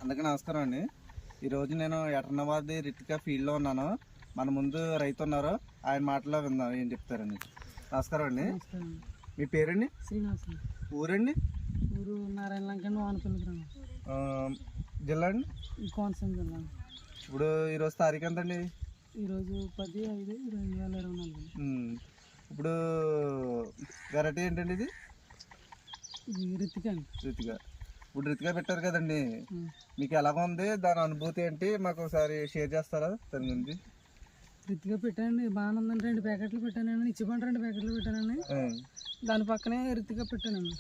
అందరికీ నమస్కారం అండి. ఈరోజు నేను ఎటర్నవాది రితికా ఫీల్డ్లో ఉన్నాను. మన ముందు రైతు ఉన్నారు, ఆయన మాటలో విందాం ఏం చెప్తారండి. నమస్కారం అండి. మీ పేరండి? శ్రీనివాస్. ఊరండి? ఊరు నారాయణ లంకండి, వానపల్లి గ్రామం. జిల్లా అండి? కోనసీమ జిల్లా. ఇప్పుడు ఈరోజు తారీఖు ఎంత అండి? ఈరోజు 10/5/2024. ఇప్పుడు వెరైటీ ఏంటండి ఇది? ఇది రితికా అండి. రితికా. ఇప్పుడు రితికా పెట్టారు కదండి, మీకు ఎలాగ ఉంది, దాని అనుభూతి ఏంటి మాకు ఒకసారి షేర్ చేస్తారా దాని గురించి? రితికా పెట్టానండి, బాగానే ఉందండి. 2 ప్యాకెట్లు పెట్టానండి, ఇచ్చిపండి 2 ప్యాకెట్లు పెట్టానండి. దాని పక్కనే రితికా పెట్టానండి.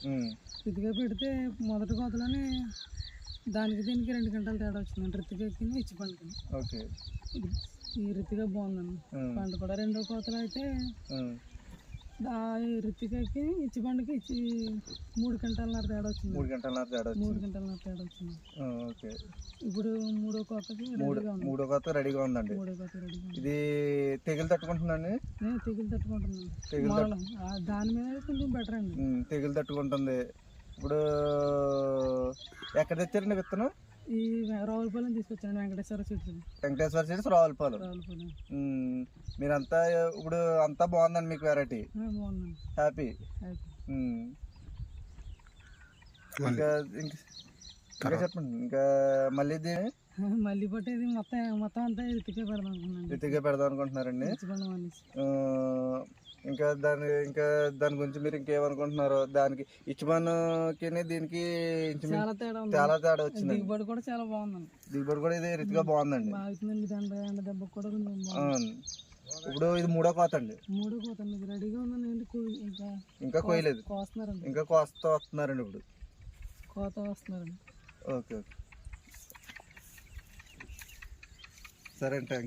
రితికా పెడితే మొదటి కోతలోనే దానికి దీనికి 2 గంటలు తేడా వచ్చిందండి. రితికాకి ఇచ్చిపండుకి. ఓకే. ఈ రితికా బాగుందండి. పంట కూడా 2వ కోతలో అయితే రితికాకి ఇచ్చిపండుకి 3 గంటలన్నర తేడా వచ్చింది. 3 గంటలన్నర తేడా వచ్చింది. 3 గంటలన్నర తేడా వచ్చింది. ఓకే. ఇప్పుడు 3వ కోతకి మూడో కోత రెడీగా ఉందండి. 3వ కోత రెడీగా ఉంది. ఇది తెగులు తట్టుకుంటుందండి? నేను తెగులు తట్టుకుంటున్నాను. దాని మీద కొంచెం బెటర్ అండి. తెగులు తట్టుకుంటుంది. ఇప్పుడు ఎక్కడ తెచ్చారండి విత్తనం? ఈ రావులపాలెం తీసుకొచ్చాను, వెంకటేశ్వర సీడ్స్ రావులపాలెం. మీరంతా ఇప్పుడు అంతా బాగుందండి మీకు వెరైటీ? బాగుందండి. హ్యాపీ. ఇంకా చెప్పండి. ఇంకా మళ్ళీ పట్టేది మొత్తం అంతా రితికా పెడదాం అనుకుంటున్నారండి. ఇంకా దాని గురించి మీరు ఇంకేమనుకుంటున్నారు? దానికి ఇచ్చిమన్కి దీనికి చాలా తేడా వచ్చింది. దిగుబడి కూడా చాలా బాగుందండి. దిగుబడి కూడా ఇది రితికా బాగుందండి. దెబ్బ కూడా ఇప్పుడు ఇది 3వ కోత అండి. 3వ కోత అండి. రెడీగా ఉందండి. ఇంకా కోయలేదు. కోస్తున్నారండి. ఇంకా కోస్తా వస్తున్నారండి. ఇప్పుడు కోత వస్తున్నారండి. ఓకే. సరే అండి.